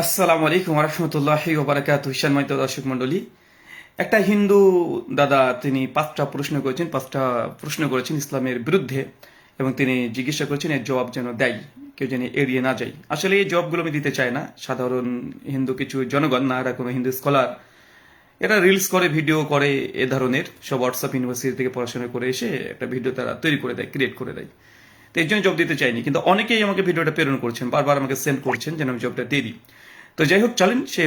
আসসালামু আলাইকুম রহমতুল্লাহি ওবারাকাতুহু। সম্মানিত দর্শক মণ্ডলী, একটা হিন্দু দাদা তিনি পাঁচটা প্রশ্ন করেছেন ইসলামের বিরুদ্ধে, এবং তিনি জিজ্ঞাসা করেছেন এর জবাব যেন দেয়, কেউ যেন এড়িয়ে না যায়। আসলে এই জবাবগুলো আমি দিতে চাই না। সাধারণ হিন্দু কিছু জনগণ, না এরা কোনো হিন্দু স্কলার, এরা রিলস করে, ভিডিও করে, এ ধরনের সব হোয়াটসঅ্যাপ ইউনিভার্সিটি থেকে পড়াশোনা করে এসে একটা ভিডিও তারা তৈরি করে দেয়, ক্রিয়েট করে দেয়। তো এই জন্য জব দিতে চাইনি, কিন্তু অনেকেই আমাকে ভিডিওটা প্রেরণ করছেন, বারবার আমাকে সেন্ড করছেন যেন আমি জবটা দিয়ে দিই। তো যাই হোক, চলেন সে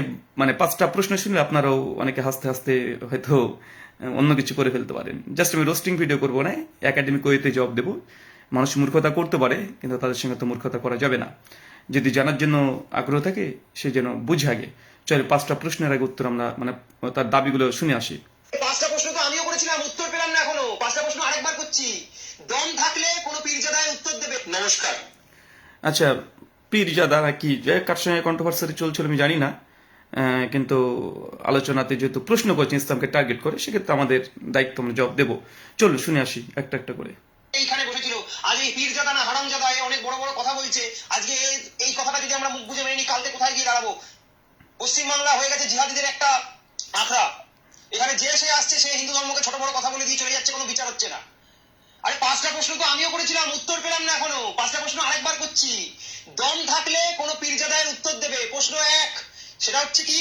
পাঁচটা প্রশ্ন শুনলে আপনারাও অনেকে হাসতে হাসতে হয়তো অন্য কিছু করে ফেলতে পারেন। জাস্ট আমি রোস্টিং ভিডিও করবো না, একাডেমিক ওয়েতে জব দেবো। মানুষ মূর্খতা করতে পারে, কিন্তু তাদের সঙ্গে তো মূর্খতা করা যাবে না। যদি জানার জন্য আগ্রহ থাকে সে যেন বুঝে আগে। চলে পাঁচটা প্রশ্নের আগে উত্তর আমরা তার দাবিগুলো শুনে আসি। পাঁচটা প্রশ্ন তো আমিও করেছিলাম, উত্তর পেলাম না এখনো। পাঁচটা প্রশ্ন আরেকবার করছি, দম থাকলে কোনো পীরজাদায় উত্তর দেবে। নমস্কার। আচ্ছা, পীরজাদা কি কার সঙ্গে কন্ট্রোভার্সি চলছিল আমি জানি না, কিন্তু আলোচনাতে যেহেতু প্রশ্ন করছেন ইসলামকে টার্গেট করে, সেক্ষেত্রে আমাদের দায়িত্ব আমরা জবাব দেবো। চলো শুনে আসি একটা একটা করে। এইখানে বসেছিল, আজ এই পীরজাদা না হারামজাদা অনেক বড় বড় কথা বলছে। আজকে এই কথাটা যদি আমরা মুখ বুঝে মেনে নিই, কালকে কোথায় গিয়ে দাঁড়াবো? পশ্চিমবাংলা হয়ে গেছে জিহাদিদের একটা আখড়া। এখানে যে সে আসছে, সে হিন্দু ধর্মকে ছোট বড় কথা বলে দিয়ে চলে যাচ্ছে, কোনো বিচার হচ্ছে না। আরে পাঁচটা প্রশ্ন তো আমিও করেছিলাম, উত্তর পেলাম না এখনো। পাঁচটা প্রশ্ন আরেকবার করছি, দম থাকলে কোনো পীরজাদায় উত্তর দেবে। প্রশ্ন এক, সেটা হচ্ছে কি,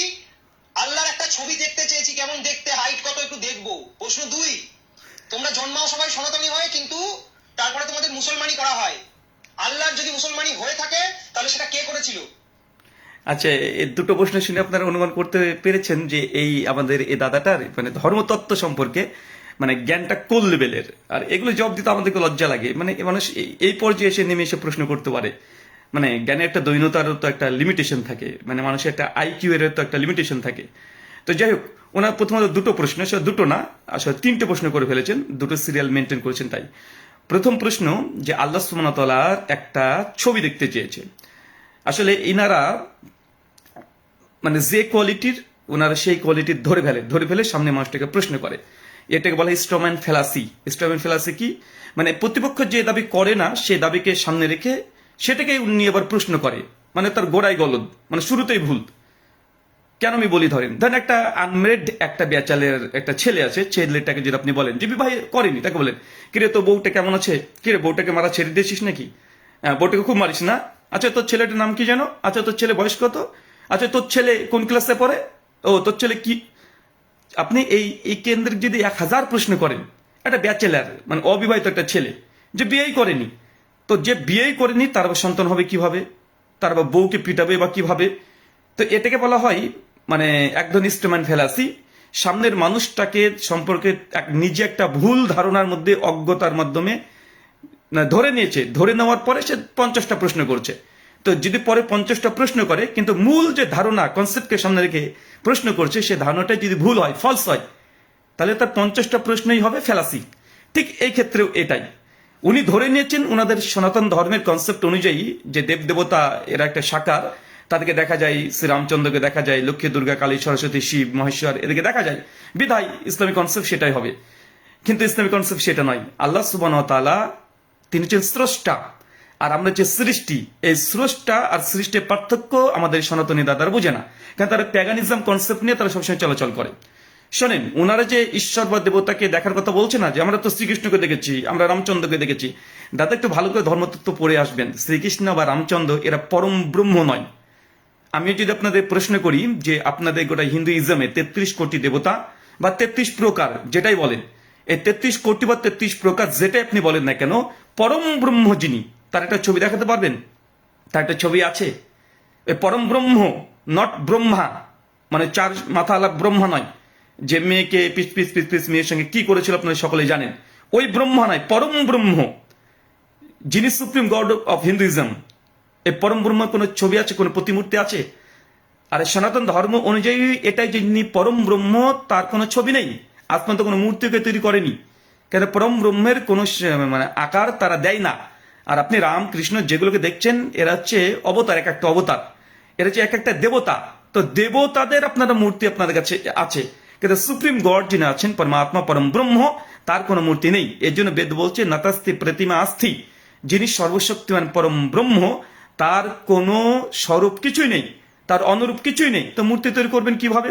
আল্লাহর একটা ছবি দেখতে চেয়েছি, কেমন দেখতে, হাইট কত, একটু দেখবো। প্রশ্ন দুই, তোমরা জন্মাও সবাই সনাতনী হয়, কিন্তু তারপরে তোমাদের মুসলমানি করা হয়। আল্লাহর যদি মুসলমানি হয়ে থাকে, তাহলে সেটা কে করেছিল? আচ্ছা, এই দুটো প্রশ্ন শুনে আপনারা অনুমান করতে পেরেছেন যে এই আমাদের এই দাদাটার ধর্মতত্ত্ব সম্পর্কে জ্ঞানটা কোন লেভেলের। আর এগুলো জবাব দিতে আমাদেরকে লজ্জা লাগে। মানুষ এই পর্যায়ে এসে নেমে এসে প্রশ্ন করতে পারে। জ্ঞানের একটা দৈন্যতারও তো একটা লিমিটেশন থাকে, মানুষের একটা আইকিউ এর তো একটা লিমিটেশন থাকে। তো যাই হোক, ওনার প্রথমত দুটো প্রশ্ন, সে দুটো না আসলে তিনটে প্রশ্ন করে ফেলেছেন, দুটো সিরিয়াল মেনটেন করেছেন। তাই প্রথম প্রশ্ন যে আল্লাহ সুবহানাহু ওয়া তাআলার একটা ছবি দেখতে চেয়েছে। আসলে ইনারা যে কোয়ালিটির, ওনারা সেই কোয়ালিটির ধরে ফেলে সামনে মানুষটাকে প্রশ্ন করে। এটাকে বলা হয় স্ট্রম্যান ফেলাসি। স্ট্রম্যান ফেলাসি কি? প্রতিপক্ষ যে দাবি করে না, সে দাবিকে সামনে রেখে সেটাকে উনি আবার প্রশ্ন করে, তার গোড়ায় গলদ, শুরুতেই ভুল। কেন আমি বলি, ধরেন একটা আনমেরিড একটা বেচালের একটা ছেলে আছে, ছেলেটাকে যদি আপনি বলেন যে বিবাহ করেনি, তাকে বলেন কিরে তোর বউটা কেমন আছে, কিরে বউটাকে মারা ছেড়ে দিয়েছিস নাকি, বউটাকে খুব মারিস না, আচ্ছা তোর ছেলেটার নাম কি জানো, আচ্ছা তোর ছেলে বয়স কত, আচ্ছা তোর ছেলে কোন ক্লাসে পড়ে, ও তোর ছেলে কি। আপনি এই কেন্দ্রিক যদি 1000 প্রশ্ন করেন, একটা ব্যাচেলার অবিবাহিত একটা ছেলে যে বিয়েই করেনি, তো যে বিয়েই করেনি তার আবার সন্তান হবে কিভাবে, তার আবার বউকে পিটাবে বা কিভাবে? তো এটাকে বলা হয় এক ধরনের স্টেমান ফেলাসি। সামনের মানুষটাকে সম্পর্কে নিজে একটা ভুল ধারণার মধ্যে অজ্ঞতার মাধ্যমে ধরে নিয়েছে, ধরে নেওয়ার পরে সে 50টা প্রশ্ন করছে। তো যদি পরে 50টা প্রশ্ন করে, কিন্তু মূল যে ধারণা, কনসেপ্টকে সামনে রেখে প্রশ্ন করছে, সে ধারণাটা যদি ভুল হয়, ফলস হয়, তাহলে তার 50টা প্রশ্নই হবে ফেলাসি। ঠিক এই ক্ষেত্রেও এটাই উনি ধরে নিয়েছেন। ওনাদের সনাতন ধর্মের কনসেপ্ট অনুযায়ী যে দেব দেবতা এরা একটা সাকার, তাদেরকে দেখা যায়, শ্রীরামচন্দ্রকে দেখা যায়, লক্ষ্মী, দুর্গা, কালী, সরস্বতী, শিব, মহেশ্বর, এদেরকে দেখা যায়। বিধায় ইসলামিক কনসেপ্ট সেটাই হবে। কিন্তু ইসলামিক কনসেপ্ট সেটা নয়। আল্লাহ সুবহানাহু ওয়া তাআলা তিনি হচ্ছেন স্রষ্টা, আর আমরা যে সৃষ্টি, এই স্রষ্টা আর সৃষ্টির পার্থক্য আমাদের সনাতনী দাদারা বুঝে না, কারণ তারা প্যাগানিজম কনসেপ্ট নিয়ে তারা সবসময় চলাচল করে। শোনেন, ওনারা যে ঈশ্বর বা দেবতাকে দেখার কথা বলছে না, যে আমরা তো শ্রীকৃষ্ণকে দেখেছি, আমরা রামচন্দ্রকে দেখেছি। দাদা একটু ভালো করে ধর্মতত্ত্ব পড়ে আসবেন। শ্রীকৃষ্ণ বা রামচন্দ্র এরা পরম ব্রহ্ম নয়। আমি যদি আপনাদের প্রশ্ন করি যে আপনাদের গোটা হিন্দুইজমে 33 কোটি দেবতা বা 33 প্রকার যেটাই বলেন, এই 33 কোটি বা 33 প্রকার যেটাই আপনি বলেন না কেন, পরম ব্রহ্ম যিনি, তার একটা ছবি দেখাতে পারবেন? তার একটা ছবি আছে? এই পরম ব্রহ্ম, নট ব্রহ্মা, চার মাথাওয়ালা ব্রহ্মা নয়, যে মেয়েকে পিস পিস পিস পিস মেয়ের সঙ্গে কি করেছিল আপনারা সকলেই জানেন। ওই ব্রহ্মা নয়, পরম ব্রহ্ম যিনি সুপ্রিম গড অফ হিন্দুইজম। এই পরম ব্রহ্মার কোনো ছবি আছে, কোনো প্রতিমূর্তি আছে? আর সনাতন ধর্ম অনুযায়ী এটাই, যিনি পরম ব্রহ্ম তার কোনো ছবি নেই, আজ পর্যন্ত কোনো মূর্তিকে তৈরি করেনি। কেন? পরম ব্রহ্মের কোনো আকার তারা দেয় না। আর আপনি রাম কৃষ্ণ যেগুলোকে দেখছেন, এরা হচ্ছে অবতার, এক একটা অবতার, এরা হচ্ছে এক একটা দেবতা। তো দেবতাদের আপনারা মূর্তি আপনাদের কাছে আছে, কিন্তু সুপ্রিম গড যিনি আছেন, পরমাত্মা পরম ব্রহ্ম, তার কোনো মূর্তি নেই। এর জন্য বেদ বলছে নাতাস্তি প্রতিমা আস্থি, যিনি সর্বশক্তিমান পরম ব্রহ্ম, তার কোনো স্বরূপ কিছুই নেই, তার অনুরূপ কিছুই নেই, তো মূর্তি তৈরি করবেন কিভাবে?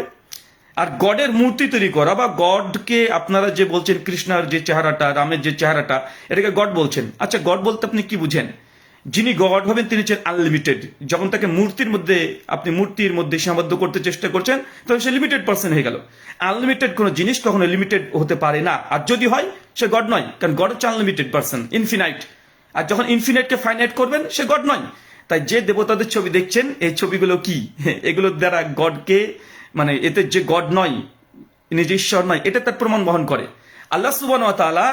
আর গডের মূর্তি তৈরি করা বা গডকে আপনারা যে বলছেন কৃষ্ণার যে চেহারাটা, রামের যে চেহারাটা, এটাকে গড বলছেন। আচ্ছা, গড বলতে আপনি কি বুঝেন? যিনি গড হবেন তিনি হচ্ছেন আনলিমিটেড। যখন তাকে আপনি মূর্তির মধ্যে সীমাবদ্ধ করতে চেষ্টা করছেন, তখন সে লিমিটেড পার্সন হয়ে গেল। আনলিমিটেড কোনো জিনিস কখনো লিমিটেড হতে পারে না, আর যদি হয় সে গড নয়, কারণ গড হচ্ছে আনলিমিটেড পার্সন, ইনফিনাইট। আর যখন ইনফিনাইটকে ফাইনাইট করবেন সে গড নয়। তাই যে দেবতাদের ছবি দেখছেন, এই ছবিগুলো কি? এগুলোর দ্বারা গডকে, মানে এতে যে গড নয়, নিজে ঈশ্বর নয়, এটা তার প্রমাণ বহন করে। আল্লাহ সুবহানাহু ওয়া তাআলা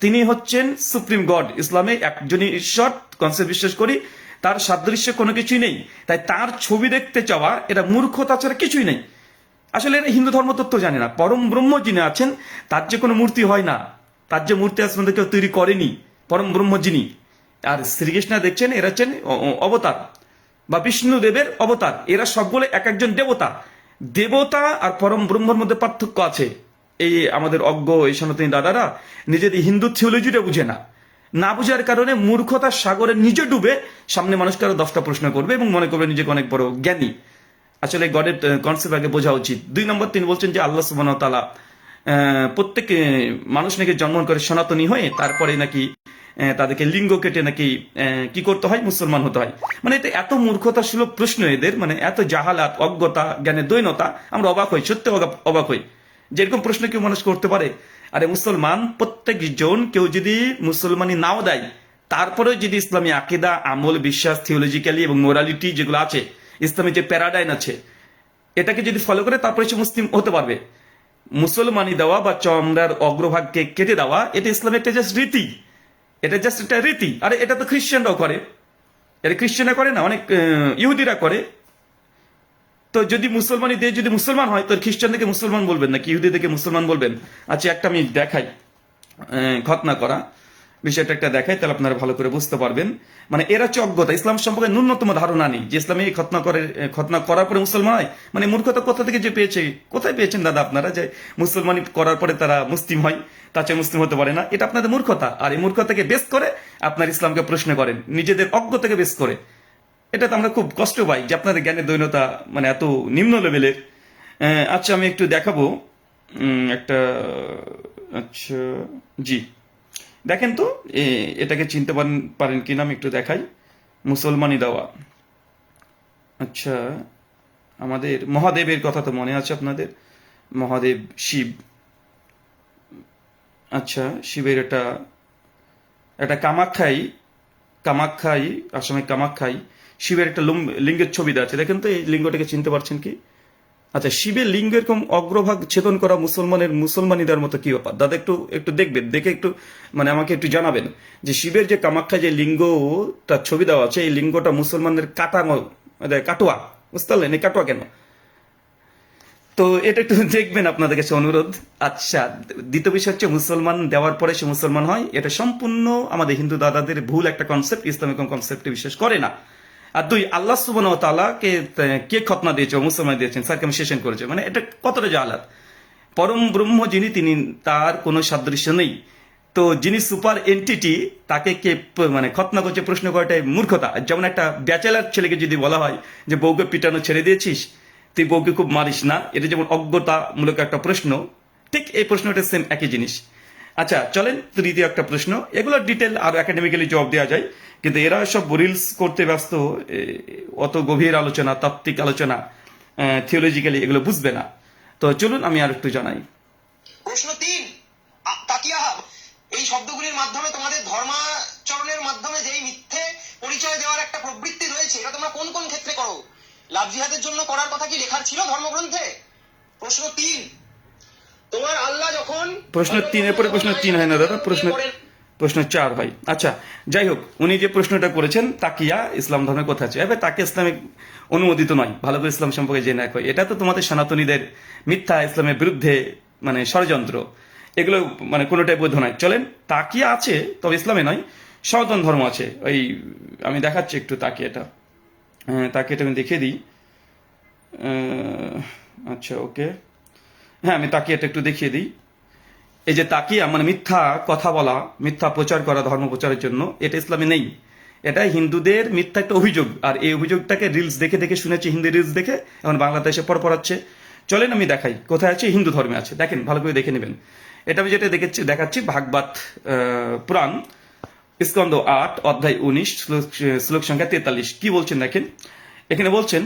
তিনি হচ্ছেন সুপ্রিম গড। ইসলামে একজনই ঈশ্বর কনসেপ্ট বিশ্বাস করি, তার সাদৃশ্য কোনো কিছুই নেই। তাই তার ছবি দেখতে চাওয়া এটা মূর্খতা ছাড়া কিছুই নেই। আসলে এটা হিন্দু ধর্মতত্ত্ব জানে না। পরম ব্রহ্ম যিনি আছেন তার যে কোনো মূর্তি হয় না, তার যে মূর্তি আজ পর্যন্ত কেউ তৈরি করেনি, পরম ব্রহ্ম যিনি। আর শ্রীকৃষ্ণ দেখছেন এরা হচ্ছেন অবতার বা বিষ্ণুদেবের অবতার। এরা সবগুলো এক একজন দেবতা। দেবতা আর পরম ব্রহ্মর মধ্যে পার্থক্য আছে। এই আমাদের অজ্ঞ এই সনাতনী দাদারা নিজেদের হিন্দু থিওলজিটা বুঝে না। না বুঝার কারণে মূর্খতার সাগরে নিজে ডুবে সামনে মানুষকে আরো 10টা প্রশ্ন করবে এবং মনে করবে নিজেকে অনেক বড় জ্ঞানী। আসলে গডের কনসেপ্ট আগে বোঝা উচিত। 2 নম্বর তিনি বলছেন যে আল্লাহ সুবহানাহু ওয়া তাআলা প্রত্যেক মানুষ নাকি জন্ম করে সনাতনী হয়ে তারপরে নাকি তাদেরকে লিঙ্গ কেটে নাকি কি করতে হয়, মুসলমান হতে হয়। মানে এটা এত মূর্খতা সুলভ প্রশ্ন এদের, মানে এত জাহালাত, অজ্ঞতা, জ্ঞানের দৈনতা, আমরা অবাক হই, সত্যি অবাক হই যেরকম প্রশ্ন কেউ মানুষ করতে পারে। আরে মুসলমান প্রত্যেক জন কেউ যদি মুসলমানি নাও দেয়, তারপরেও যদি ইসলামী আকিদা, আমল, বিশ্বাস, থিওলজিক্যালি এবং মোরালিটি যেগুলো আছে, ইসলামের যে প্যারাডাইম আছে, এটাকে যদি ফলো করে তারপরে সে মুসলিম হতে পারবে। মুসলমানি দেওয়া বা চমড়ার অগ্রভাগকে কেটে দেওয়া এটা ইসলামের একটা জাস্ট রীতি, এটা জাস্ট একটা রীতি। আরে এটা তো খ্রিস্টানরাও করে, এটা খ্রিস্টানরা করে না, অনেক ইহুদিরা করে। তো যদি মুসলমানি দিয়ে যদি মুসলমান হয়, তো খ্রিস্টানদেরকে মুসলমান বলবেন নাকি ইহুদিদেরকে মুসলমান বলবেন? আচ্ছা, একটা আমি দেখাই, খতনা করা বিষয়টা একটা দেখাই, তাহলে আপনারা ভালো করে বুঝতে পারবেন। মানে এরা হচ্ছে অজ্ঞতা, ইসলাম সম্পর্কে ন্যূনতম ধারণা নেই যে ইসলামে খতনা করার পরে মুসলমান হয়। মানে মূর্খতা কোথা থেকে যে পেয়েছে, কোথায় পেয়েছেন দাদা আপনারা যে মুসলমানি করার পরে তারা মুসলিম হয়, তাছাড়া মুসলিম হতে পারে না? এটা আপনাদের মূর্খতা। আর এই মূর্খতাকে বেস করে আপনার ইসলামকে প্রশ্ন করেন, নিজেদের অজ্ঞতাকে বেস করে। এটা তো আমরা খুব কষ্ট পাই যে আপনাদের জ্ঞানের দৈনতা মানে এত নিম্ন লেভেলের। আচ্ছা, আমি একটু দেখাবো একটা। আচ্ছা, জি দেখেন তো এটাকে চিনতে পারেন কিনা, আমি একটু দেখাই। মুসলমানি দেওয়া। আচ্ছা, আমাদের মহাদেবের কথা তো মনে আছে আপনাদের, মহাদেব শিব। আচ্ছা, শিবের এটা কামাখ্যাই আসামে কামাখ্যাই শিবের একটা লিঙ্গের ছবি দেওয়া আছে। দেখেন তো এই লিঙ্গটাকে চিনতে পারছেন কি? আচ্ছা, শিবের লিঙ্গ এরকম অগ্রভাগ ছেদন করা মুসলমানি দেওয়ার মতো কি ব্যাপার দাদা? একটু দেখবেন, দেখে একটু মানে আমাকে একটু জানাবেন যে শিবের যে কামাখ্যা যে লিঙ্গটা ছবি দেওয়া আছে, এই লিঙ্গটা মুসলমানদের কাটোয়া, বুঝতে পারলেন? এই কাটোয়া কেন? তো এটা একটু দেখবেন, আপনাদের কাছে অনুরোধ। আচ্ছা, দ্বিতীয় বিষয় হচ্ছে মুসলমান দেওয়ার পরে সে মুসলমান হয়, এটা সম্পূর্ণ আমাদের হিন্দু দাদাদের ভুল একটা কনসেপ্ট। ইসলামিক কনসেপ্টে বিশ্বাস করে না। আর 2, আল্লাহ সুবহানাহু ওয়া তাআলা কে খতনা দিয়েছে, মুসলমান দিয়েছেন, সার্কামসিশন করেছে, মানে এটা কতটা জাহালাত। পরম ব্রহ্ম যিনি, তিনি তার কোনো সাদৃশ্য নেই। তো যিনি সুপার এন্টিটি, তাকে কে মানে খতনা করছে, প্রশ্ন করাটাই মূর্খতা। যেমন একটা ব্যাচেলার ছেলেকে যদি বলা হয় যে বউকে পিটানো ছেড়ে দিয়েছিস, তুই বউকে খুব মারিস না, এটা যেমন অজ্ঞতামূলক একটা প্রশ্ন, ঠিক এই প্রশ্নটা সেম একই জিনিস। আচ্ছা, চলেন তৃতীয় একটা প্রশ্ন। এগুলো ডিটেল আর একাডেমিক্যালি জবাব দেওয়া যায়, কিন্তু এরা সব রিলস করতে ব্যস্ত, অত গভীর আলোচনা, তাত্ত্বিক আলোচনা, থিওলজিক্যালি এগুলো বুঝবে না। তো চলুন আমি আর একটু জানাই। প্রশ্ন 3, তাকিয়া। এই শব্দগুলির মাধ্যমে তোমাদের ধর্মাচরণের মাধ্যমে যেই মিথ্যে পরিচয় দেওয়ার একটা প্রবৃত্তি রয়েছে, এটা তোমরা কোন কোন ক্ষেত্রে করো? লাভ জিহাদের জন্য করার কথা কি লেখা ছিল ধর্মগ্রন্থে? প্রশ্ন 3, তোমার আল্লাহ যখন প্রশ্ন 3 এর পরে প্রশ্ন 3 হয় না দাদা, প্রশ্ন 4 হয়। আচ্ছা, যাই হোক, উনি যে প্রশ্নটা করেছেন তাকিয়া ইসলাম ধর্মে কোথায় আছে, এবার তাকে ইসলামিক অনুমোদিত নয়। ভালো করে ইসলাম সম্পর্কে জেনে রাখো, এটা তো তোমাদের সনাতনীদের মিথ্যা ইসলামের বিরুদ্ধে মানে ষড়যন্ত্র, এগুলো মানে কোনোটাই বৈধ নয়। চলেন, তাকিয়া আছে তবে ইসলামে নয়, সনাতন ধর্ম আছে। ওই আমি দেখাচ্ছি একটু তাকিয়াটা, তাকিয়াটা আমি দেখিয়ে দিই। আচ্ছা, ওকে, হ্যাঁ আমি তাকিয়াটা একটু দেখিয়ে দিই। এই যে তাকিয়া মানে মিথ্যা কথা বলা, মিথ্যা প্রচার করা ধর্ম প্রচারের জন্য, এটা ইসলামে নেই। এটা হিন্দুদের মিথ্যা একটা অভিযোগ, আর এই অভিযোগটাকে রিলস দেখে দেখে শুনেছি, হিন্দি রিলস দেখে এখন বাংলাদেশে পড়াচ্ছে। চলেন আমি দেখাই কোথায় আছে, হিন্দু ধর্মে আছে, দেখেন ভালো করে দেখে নেবেন। এটা আমি যেটা দেখাচ্ছি ভাগবত পুরাণ স্কন্দ 8 অধ্যায় 19 শ্লোক সংখ্যা 43। কি বলছেন দেখেন, এখানে বলছেন,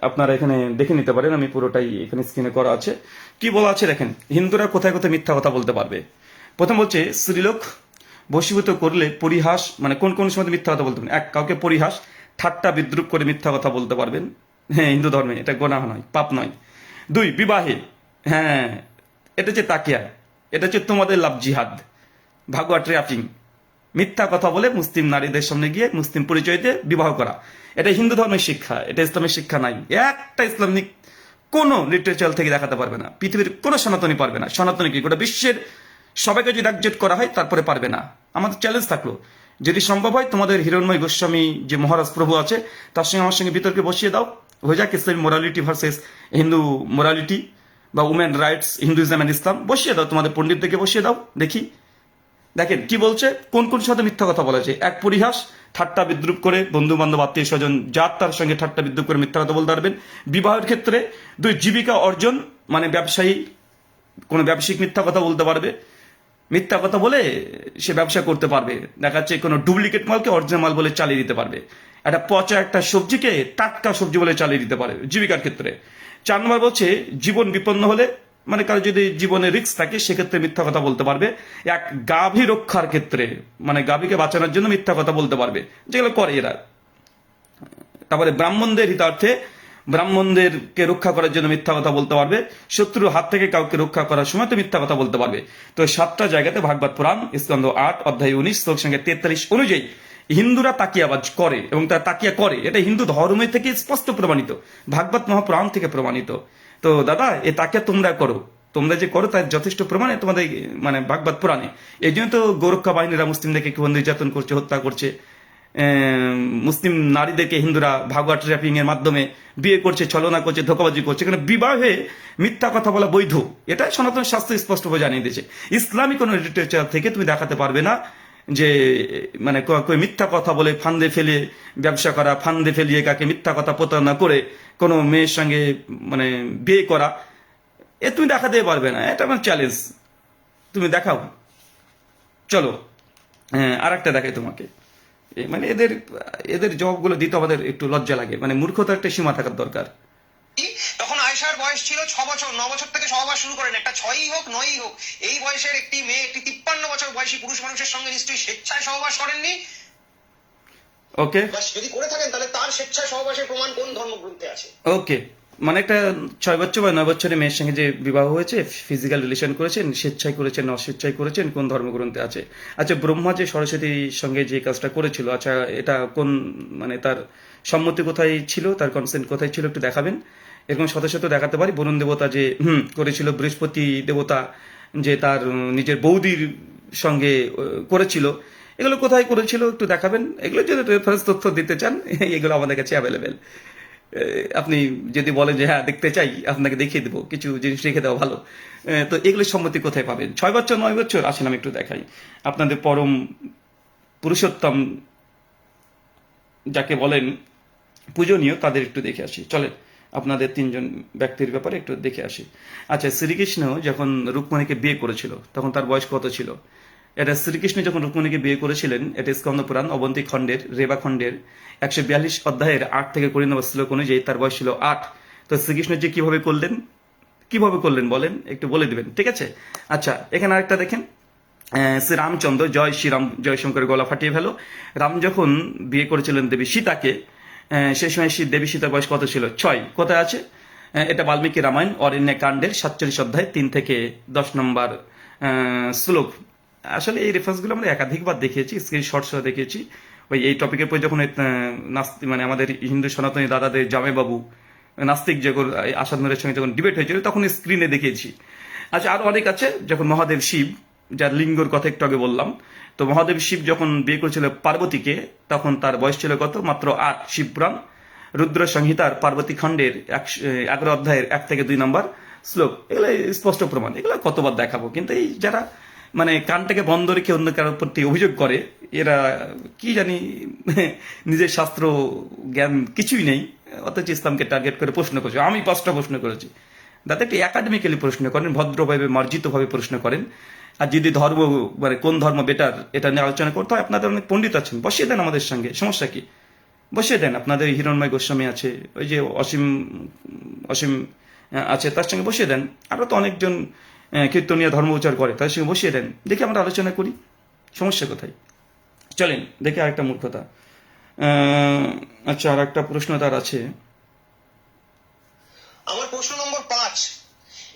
আপনারা এখানে দেখে নিতে পারেন, আমি পুরোটাই এখানে স্ক্রিনে করা আছে। কি বলা আছে দেখেন, হিন্দুরা কোথায় কোথায় মিথ্যা কথা বলতে পারবে। প্রথম বলছে স্ত্রীলোক বশীভূত করলে পরিহাস, মানে কোন কোন সময় মিথ্যা কথা বলতে পারবেন। এক, কাউকে পরিহাস ঠাট্টা বিদ্রুপ করে মিথ্যা কথা বলতে পারবেন, হ্যাঁ হিন্দু ধর্মে এটা গোনাহ নয়, পাপ নয়। দুই, বিবাহে, হ্যাঁ এটা হচ্ছে তাকিয়া, এটা হচ্ছে তোমাদের লাভ জিহাদ, ভাগুয়া ট্র্যাপিং, মিথ্যা কথা বলে মুসলিম নারীদের সামনে গিয়ে মুসলিম পরিচয় দিয়ে বিবাহ করা, এটা হিন্দু ধর্মের শিক্ষা, এটা ইসলামের শিক্ষা নাই। একটা ইসলামিক কোন লিটারেচার থেকে দেখাতে পারবে না, পৃথিবীর কোনো সনাতনী পারবে না। সনাতনী কি গোটা বিশ্বের সবাইকে যদি একজোট করা হয় তারপরে পারবে না। আমাদের চ্যালেঞ্জ থাকলো, যদি সম্ভব হয় তোমাদের হিরণময় গোস্বামী যে মহারাজ প্রভু আছে তার সঙ্গে আমার সঙ্গে বিতর্কে বসিয়ে দাও, হয়ে যাক ইসলামী মোরালিটি ভার্সেস হিন্দু মোরালিটি বা উমেন রাইটস, হিন্দুইজম অ্যান্ড ইসলাম, বসিয়ে দাও, তোমাদের পণ্ডিতদেরকে বসিয়ে দাও, দেখি। দেখেন কি বলছে, কোন কোন সাথে মিথ্যা কথা বলেছে। এক, পরিহাস ঠাট্টা বিদ্রুপ করে বন্ধু বান্ধব আত্মীয় স্বজন যার তার সঙ্গে ঠাট্টা বিদ্রুপ করে মিথ্যা কথা বলতে পারবেন বিবাহের ক্ষেত্রে। দুই, জীবিকা অর্জন, মানে ব্যবসায়ী কোনো ব্যবসায়িক মিথ্যা কথা বলতে পারবে, মিথ্যা কথা বলে সে ব্যবসা করতে পারবে, দেখা যাচ্ছে কোনো ডুপ্লিকেট মালকে অরিজিনাল মাল বলে চালিয়ে দিতে পারবে, একটা পচা একটা সবজিকে টাটকা সবজি বলে চালিয়ে দিতে পারে জীবিকার ক্ষেত্রে। 4 নম্বর বলছে জীবন বিপন্ন হলে, মানে কারো যদি জীবনে রিস্ক থাকে সেক্ষেত্রে মিথ্যা কথা বলতে পারবে। এক, গাভী রক্ষার ক্ষেত্রে, মানে গাভীকে বাঁচানোর জন্য মিথ্যা কথা বলতে পারবে, যেগুলো করে এরা। তারপরে ব্রাহ্মণদের হিতার্থে, ব্রাহ্মণদেরকে রক্ষা করার জন্য মিথ্যা কথা বলতে পারবে, শত্রুর হাত থেকে কাউকে রক্ষা করার সময় তো মিথ্যা কথা বলতে পারবে। তো 7টা জায়গাতে ভাগবত পুরাণ স্কন্দ 8 অধ্যায় 19 শ্লোক সংখ্যা 43 অনুযায়ী হিন্দুরা তাকিয়াবাজ করে এবং তারা তাকিয়া করে, এটা হিন্দু ধর্মের থেকে স্পষ্ট প্রমাণিত, ভাগবত মহাপুরাণ থেকে প্রমাণিত। তো দাদা এ তাকিয়া তোমরা করো, তোমরা যে করো তার যথেষ্ট প্রমাণে তোমাদের মানে ভাগবত পুরাণে। এই জন্য তো গোরক্ষা বাহিনীরা মুসলিমদেরকে কেউ নির্যাতন করছে, হত্যা করছে, মুসলিম নারীদেরকে হিন্দুরা ভাগুয়া ট্র্যাপিং এর মাধ্যমে বিয়ে করছে, ছলনা করছে, ধোকাবাজি করছে। এখানে বিবাহে মিথ্যা কথা বলা বৈধ, এটা সনাতন শাস্ত্র স্পষ্টভাবে জানিয়ে দিয়েছে। ইসলামী কোনো লিটারেচার থেকে তুমি দেখাতে পারবে না যে মানে মিথ্যা কথা বলে ফান্দে ফেলে ব্যবসা করা, ফান্দে ফেলিয়ে কাকে মিথ্যা কথা প্রতারণা করে কোনো মেয়ের সঙ্গে মানে বিয়ে করা, এ তুমি দেখাতে পারবে না। এটা আমার চ্যালেঞ্জ, তুমি দেখাও। চলো আর একটা দেখাই তোমাকে। মানে এদের এদের জবাবগুলো দিতে আমাদের একটু লজ্জা লাগে, মানে মূর্খতার একটা সীমা থাকার দরকার। তখন আয়েশার বয়স ছিল 6 বছর, 9 বছর থেকে সহবাস শুরু করেন, একটা 6ই হোক 9ই হোক, এই বয়সের একটি মেয়ে একটি 53 বছর বয়সী পুরুষ মানুষের সঙ্গে নিশ্চয়ই স্বেচ্ছায় সহবাস করেননি। ওকে, যদি করে থাকেন তাহলে তার স্বেচ্ছায় সহবাসের প্রমাণ কোন ধর্মগ্রন্থে আছে? ওকে, মানে একটা 6 বছর বা 9 বছরের মেয়ের সঙ্গে যে বিবাহ হয়েছে, ফিজিক্যাল রিলেশন করেছেন, স্বেচ্ছায় করেছেন অস্বেচ্ছায় করেছেন, কোন ধর্মগ্রন্থে আছে? আচ্ছা, ব্রহ্মা যে সরস্বতীর সঙ্গে যে কাজটা করেছিল, আচ্ছা এটা কোন মানে তার সম্মতি কোথায় ছিল, তার কনসেন্ট কোথায় ছিল, একটু দেখাবেন। এরকম শত শত দেখাতে পারি। বরুণ দেবতা যে করেছিল, বৃহস্পতি দেবতা যে তার নিজের বৌদির সঙ্গে করেছিল, এগুলো কোথায় করেছিল একটু দেখাবেন। এগুলো যদি রেফারেন্স তথ্য দিতে চান এগুলো আমাদের কাছে অ্যাভেলেবেল। আপনি যদি বলেন যে হ্যাঁ দেখতে চাই, আপনাকে দেখিয়ে দেবো, কিছু জিনিস রেখে দেওয়া ভালো। তো এগুলোর সম্মতি কোথায় পাবেন? 6 বছর 9 বছর, আসেন আমি একটু দেখাই। আপনাদের পরম পুরুষোত্তম যাকে বলেন পূজনীয়, তাদের একটু দেখে আসি। চলেন আপনাদের 3 জন ব্যক্তির ব্যাপারে একটু দেখে আসি। আচ্ছা, শ্রীকৃষ্ণ যখন রুক্মিণীকে বিয়ে করেছিল তখন তার বয়স কত ছিল? এটা শ্রীকৃষ্ণ যখন রুক্মিণীকে বিয়ে করেছিলেন, এটা স্কন্দ পুরাণ অবন্তী খণ্ডের রেবা খণ্ডের 142 অধ্যায়ের 8 থেকে 20 নম্বর শ্লোক অনুযায়ী তার বয়স ছিল 8। তো শ্রীকৃষ্ণ যে কিভাবে করলেন বলেন, একটু বলে দিবেন, ঠিক আছে? আচ্ছা, এখানে আরেকটা দেখেন, শ্রী রামচন্দ্র, জয় শ্রীরাম, জয় শঙ্কর, গলা ফাটিয়ে ফেলো। রাম যখন বিয়ে করেছিলেন দেবী সীতাকে, সেই সময় দেবী সীতার বয়স কত ছিল? 6। কোথায় আছে? এটা বাল্মীকি রামায়ণ অরণ্য কাণ্ডের 47 অধ্যায় 3 থেকে 10 নম্বর শ্লোক। আসলে এই রেফারেন্সগুলো আমরা একাধিকবার দেখিয়েছি, স্ক্রিনশট সহ দেখিয়েছি। ওই এই টপিকের পর যখন নাস্তিক মানে আমাদের হিন্দু সনাতনী দাদাদের জামাইবাবু নাস্তিক যখন আসাদ নূরের সঙ্গে যখন ডিবেট হয়েছিল তখন স্ক্রিনে দেখিয়েছি। আচ্ছা, আরো অনেক আছে। যখন মহাদেব শিব, যার লিঙ্গর কথা একটু আগে বললাম, তো মহাদেব শিব যখন বিয়ে করেছিল পার্বতীকে তখন তার বয়স ছিল কত? মাত্র 8। শিবপুরাণ রুদ্র সংহিতার পার্বতী খণ্ডের 11 অধ্যায়ের 1 থেকে 2 নম্বর শ্লোক। এগুলো স্পষ্ট প্রমাণ, এগুলো কতবার দেখাবো। কিন্তু এই যারা মানে কানটাকে বন্ধ রেখে অন্য কারোর প্রতি অভিযোগ করে, এরা কি জানি নিজের শাস্ত্র জ্ঞান কিছুই নেই, অথচ ইসলামকে টার্গেট করে প্রশ্ন করছে। আমি 5টা প্রশ্ন করেছি, যাতে একটু একাডেমিক্যালি প্রশ্ন করেন, ভদ্রভাবে মার্জিতভাবে প্রশ্ন করেন। আর যদি ধর্ম মানে কোন ধর্ম বেটার এটা নিয়ে আলোচনা করতে হয়, আপনাদের অনেক পণ্ডিত আছেন, বসিয়ে দেন আমাদের সঙ্গে, সমস্যা কি? বসিয়ে দেন। আপনাদের হিরণময় গোস্বামী আছে, ওই যে অসীম অসীম আছে, তার সঙ্গে বসিয়ে দেন। আরও তো অনেকজন কীর্তনীয় ধর্ম উচ্চার করে, তার সঙ্গে বসিয়ে দেন, দেখি আমরা আলোচনা করি, সমস্যা কোথায়? চলেন দেখি আরেকটা মূর্খতা। আচ্ছা, আর একটা প্রশ্ন তার আছে। আমার প্রশ্ন নম্বর 5,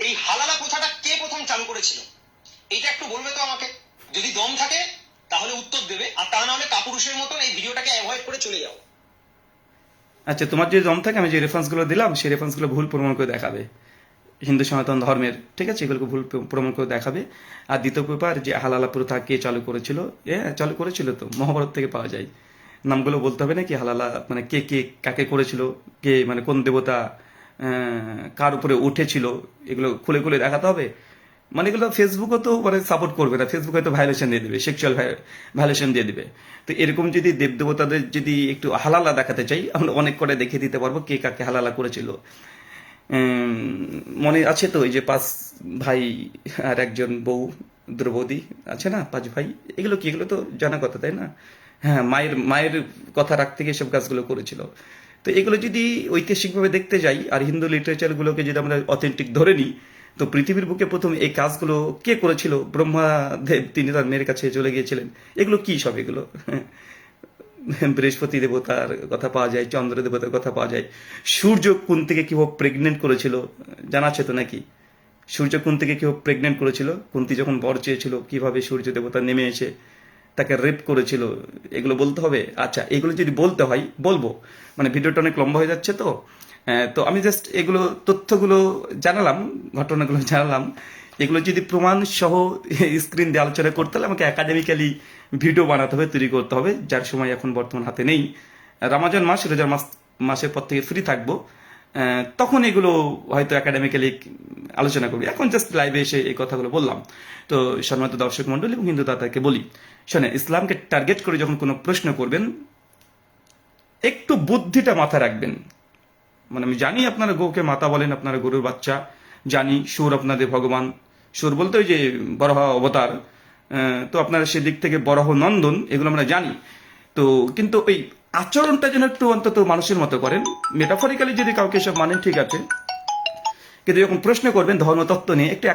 এই হালালা প্রথাটা কে প্রথম চালু করেছিল? এটা একটু বলবে তো আমাকে। যদি দম থাকে তাহলে উত্তর দেবে, আর তা না হলে কাপুরুষের মতন এই ভিডিওটাকে অ্যাভয়েড করে চলে যাও। আচ্ছা, তোমার যে দম থাকে, আমি যে রেফারেন্সগুলো দিলাম সেই রেফারেন্সগুলো ভুল প্রমাণ করে দেখাবে, হিন্দু সনাতন ধর্মের, ঠিক আছে, এগুলোকে ভুল প্রমাণ করে দেখাবে। আর দ্বিতীয় ব্যাপার, যে হালালা প্রথা কে চালু করেছিল, চালু করেছিল তো মহাভারত থেকে পাওয়া যায়। নামগুলো বলতে হবে নাকি? হালালা মানে কে কে কাকে করেছিল, কে মানে কোন দেবতা কার উপরে উঠেছিল, এগুলো খুলে খুলে দেখাতে হবে। মানে এগুলো ফেসবুকও তো মানে সাপোর্ট করবে না, ফেসবুক হয়তো ভায়োলেশন দিয়ে দিবে, সেক্সুয়াল ভায়োলেশন দিয়ে দিবে। তো এরকম যদি দেবদেবতাদের যদি একটু হালালা দেখাতে চাই, আমরা অনেক করে দেখিয়ে দিতে পারবো কে কাকে হালালা করেছিল। মনে আছে তো, এই যে 5 ভাই আর একজন বউ, দ্রৌপদী আছে না, 5 ভাই, এগুলো কি? এগুলো তো জানা কথা, তাই না? হ্যাঁ, মায়ের মায়ের কথা রাখতে গিয়ে সব কাজগুলো করেছিল। তো এগুলো যদি ঐতিহাসিকভাবে দেখতে যাই আর হিন্দু লিটারেচারগুলোকে যদি আমরা অথেন্টিক ধরে নিই, তো পৃথিবীর বুকে প্রথম এই কাজগুলো কে করেছিল? ব্রহ্মাদেব, তিনি তার মেয়ের কাছে চলে গিয়েছিলেন। এগুলো কি সব? এগুলো বৃহস্পতি দেবতার কথা পাওয়া যায়, চন্দ্র দেবতার কথা পাওয়া যায়। সূর্য কোন থেকে কিভাবে প্রেগনেন্ট করেছিল জানা আছে তো নাকি? সূর্য কোন থেকে কিভাবে প্রেগনেন্ট করেছিল, কুন্তি যখন বর চেয়েছিল, কিভাবে সূর্য দেবতা নেমে এসে তাকে রেপ করেছিল, এগুলো বলতে হবে। আচ্ছা, এগুলো যদি বলতে হয় বলবো, মানে ভিডিওটা অনেক লম্বা হয়ে যাচ্ছে তো। তো আমি জাস্ট এগুলো তথ্যগুলো জানালাম, ঘটনাগুলো জানালাম। এগুলো যদি প্রমাণ সহ স্ক্রিন দিয়ে আলোচনা করতে হলে আমাকে একাডেমিক্যালি ভিডিও বানাতে হবে, তৈরি করতে হবে, যার সময় এখন বর্তমান হাতে নেই। রমজান মাস, রোজার মাসের পর থেকে ফ্রি থাকবো, তখন এগুলো হয়তো একাডেমিক্যালি আলোচনা করবি। এখন জাস্ট লাইভে এসে এই কথাগুলো বললাম। তো সম্মানিত দর্শক মন্ডলী এবং হিন্দু দাতাকে বলি, শোনে, ইসলামকে টার্গেট করে যখন কোনো প্রশ্ন করবেন, একটু বুদ্ধিটা মাথায় রাখবেন। মানে আমি জানি আপনারা গৌকে মাতা বলেন, আপনারা গরুর বাচ্চা, জানি সুর আপনাদের ভগবান, সুর বলতে ওই যে বরাহ অবতার, তো আপনারা সেদিক থেকে বরাহ নন্দন, এগুলো আমরা জানি। তো কিন্তু ওই আচরণটা যেন একটু অন্তত মানুষের মতো করেন। মেটাফরিক্যালি যদি কাউকে সব মানেন ঠিক আছে, কিন্তু যখন প্রশ্ন করবেন ধর্মতত্ত্ব নিয়ে, একটু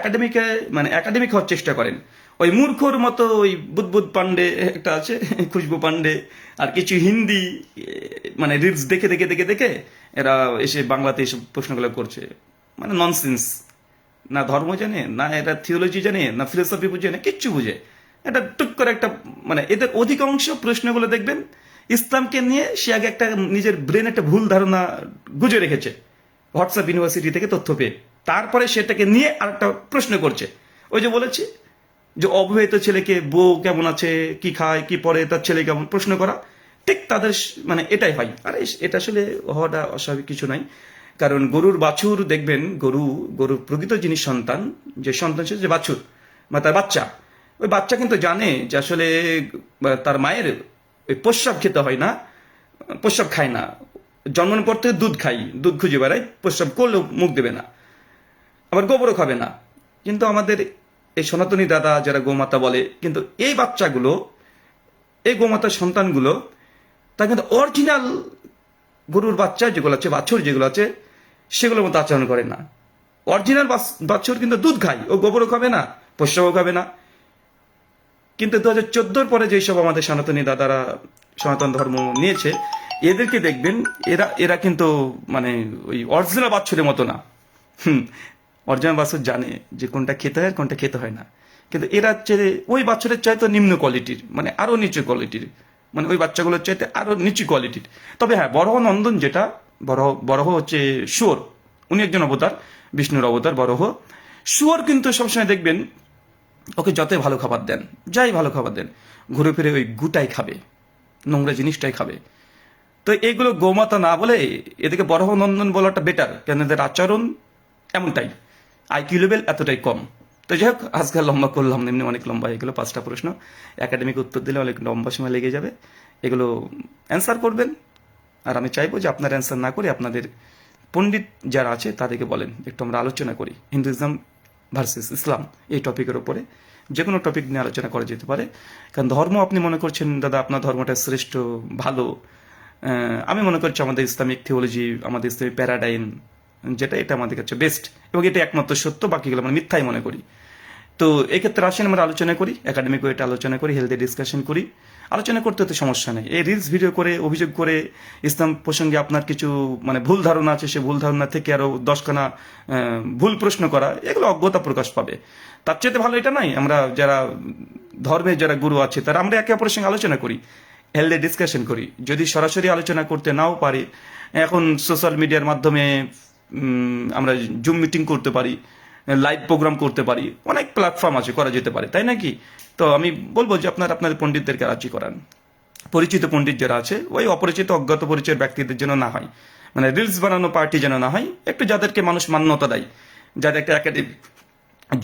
একাডেমিক হওয়ার চেষ্টা করেন। ওই মূর্খর মতো ওই বুদবুদ পান্ডে একটা আছে, খুশবু পান্ডে, আর কিছু হিন্দি মানে রিলস দেখে দেখে দেখে দেখে এরা এসে বাংলাতে এসব প্রশ্নগুলো করছে। মানে ননসেন্স, না ধর্ম জানে, না এরা থিওলজি জানে, না ফিলোসফি বুঝে, না কিচ্ছু বুঝে। এটা টুক করে একটা মানে এদের অধিকাংশ প্রশ্নগুলো দেখবেন ইসলামকে নিয়ে সে আগে একটা নিজের ব্রেন একটা ভুল ধারণা গুজে রেখেছে হোয়াটসঅ্যাপ ইউনিভার্সিটি থেকে তথ্য পেয়ে, তারপরে সেটাকে নিয়ে আর একটা প্রশ্ন করছে। ওই যে বলেছি যে অবিবাহিত ছেলেকে বউ কেমন আছে, কি খায়, কি পরে, তার ছেলে কেমন, প্রশ্ন করা, ঠিক তাদের মানে এটাই হয়। আরে এটা আসলে হওয়াটা অস্বাভাবিক কিছু নাই। কারণ গরুর বাছুর দেখবেন, গরুর প্রকৃত যিনি সন্তান, যে সন্তান সে যে বাছুর বা তার বাচ্চা, ওই বাচ্চা কিন্তু জানে যে আসলে তার মায়ের ওই প্রস্রাব খেতে হয় না, প্রস্রাব খায় না, জন্মানোর পর থেকে দুধ খাই, দুধ খুঁজে বেড়ায়, প্রস্রাব করলেও মুখ দেবে না, আবার গোবরও খাবে না। কিন্তু আমাদের এই সনাতনী দাদা যারা গোমাতা বলে, কিন্তু এই বাচ্চাগুলো, এই গোমাতার সন্তানগুলো, তা কিন্তু অরিজিনাল গরুর বাচ্চা যেগুলো আছে, বাছুর যেগুলো আছে, সেগুলোর মতো আচরণ করে না। অরিজিনাল বাছুর কিন্তু দুধ খায়, ও গোবরও খাবে না, প্রস্রাবও খাবে না। কিন্তু 2014 পরে যেসব আমাদের সনাতনী দাদারা সনাতন ধর্ম নিয়েছে, এদেরকে দেখবেন এরা কিন্তু মানে ওই অরিজিনাল বাছুরের মতো না। অরিজিনাল বাছুর জানে যে কোনটা খেতে হয় কোনটা খেতে হয় না। কিন্তু এরা চেয়ে ওই বাছুরের চাইতে নিম্ন কোয়ালিটির, মানে আরো নিচু কোয়ালিটির, মানে ওই বাচ্চাগুলোর চাইতে আরো নিচু কোয়ালিটির। তবে হ্যাঁ, বরাহ নন্দন যেটা, বরাহ হচ্ছে শুয়োর, উনি একজন অবতার, বিষ্ণুর অবতার বরাহ। শুয়োর কিন্তু সবসময় দেখবেন ওকে যতই ভালো খাবার দেন, যাই ভালো খাবার দেন, ঘুরে ফিরে ওই গুটাই খাবে, নোংরা জিনিসটাই খাবে। তো এইগুলো গোমাতা না বলে এদেরকে বরাহ নন্দন বলাটা বেটার, কেন এদের আচরণ এমনটাই, আইকিউ লেভেল এতটাই কম। তো যাই হোক, আজকে আর লম্বা করলাম না, এমনি অনেক লম্বা হয়ে গেলো। 5টা প্রশ্ন, একাডেমিক উত্তর দিলে অনেক লম্বা সময় লেগে যাবে। এগুলো অ্যান্সার করবেন, আর আমি চাইবো যে আপনার অ্যান্সার না করে আপনাদের পণ্ডিত যারা আছে তাদেরকে বলেন, একটু আমরা আলোচনা করি হিন্দুইজম ভার্সেস ইসলাম এই টপিকের ওপরে। যে কোনো টপিক নিয়ে আলোচনা করা যেতে পারে, কারণ ধর্ম আপনি মনে করছেন দাদা আপনার ধর্মটা শ্রেষ্ঠ, ভালো। আমি মনে করছি আমাদের ইসলামিক থিওলজি, আমাদের ইসলামিক প্যারাডাইম যেটা, এটা আমাদের কাছে বেস্ট, এবং এটা একমাত্র সত্য, বাকিগুলো আমরা মিথ্যাই মনে করি। তো এক্ষেত্রে আসেন আমরা আলোচনা করি, একাডেমিক ওয়েটা আলোচনা করি, হেলদি ডিসকাশন করি। আলোচনা করতে তো সমস্যা নেই। এই রিলস ভিডিও করে অভিযোগ করে ইসলাম প্রসঙ্গে আপনার কিছু মানে ভুল ধারণা আছে, সে ভুল ধারণা থেকে আরো 10খানা ভুল প্রশ্ন করা, এগুলো অজ্ঞতা প্রকাশ পাবে। তার চেয়ে ভালো এটা নাই, আমরা যারা ধর্মের যারা গুরু আছে তারা আমরা একে অপরের সঙ্গে আলোচনা করি, হেলদি ডিসকাশন করি। যদি সরাসরি আলোচনা করতে নাও পারি, এখন সোশ্যাল মিডিয়ার মাধ্যমে আমরা জুম মিটিং করতে পারি, লাইভ প্রোগ্রাম করতে পারি, অনেক প্ল্যাটফর্ম আছে, করা যেতে পারে, তাই নাকি? তো আমি বলবো যে আপনাদের পণ্ডিতদেরকে রাজি করান। পরিচিত পণ্ডিত যারা আছে, ওই অপরিচিত অজ্ঞাত পরিচয়ের ব্যক্তিদের জন্য না হয়, মানে রিলস বানানো পার্টি যেন না হয়, একটু যাদেরকে মানুষ মান্যতা দেয়, যাদের একটা একাডেমিক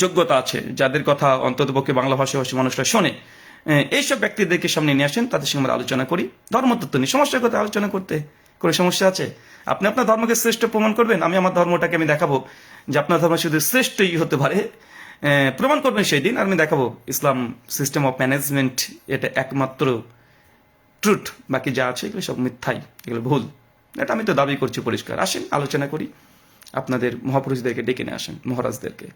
যোগ্যতা আছে, যাদের কথা অন্ততপক্ষে বাংলা ভাষাভাষী মানুষরা শোনে, এইসব ব্যক্তিদেরকে সামনে নিয়ে আসেন, তাদের সঙ্গে আমরা আলোচনা করি। ধর্মতত্ত্ব নিয়ে সমস্যার কথা আলোচনা করতে কোনো সমস্যা আছে? আপনি আপনার ধর্মকে শ্রেষ্ঠ প্রমাণ করবেন, আমি আমার ধর্মটাকে আমি দেখাবো যে আপনার ধর্ম শুধু শ্রেষ্ঠই হতে পারে, প্রমাণ করবেন সেই দিন। আর আমি দেখাবো ইসলাম সিস্টেম অফ ম্যানেজমেন্ট এটা একমাত্র ট্রুথ, বাকি যা আছে এগুলো সব মিথ্যাই, এগুলো ভুল। এটা আমি তো দাবি করছি পরিষ্কার। আসেন আলোচনা করি, আপনাদের মহাপুরুষদেরকে ডেকে নিয়ে আসেন, মহারাজদেরকে।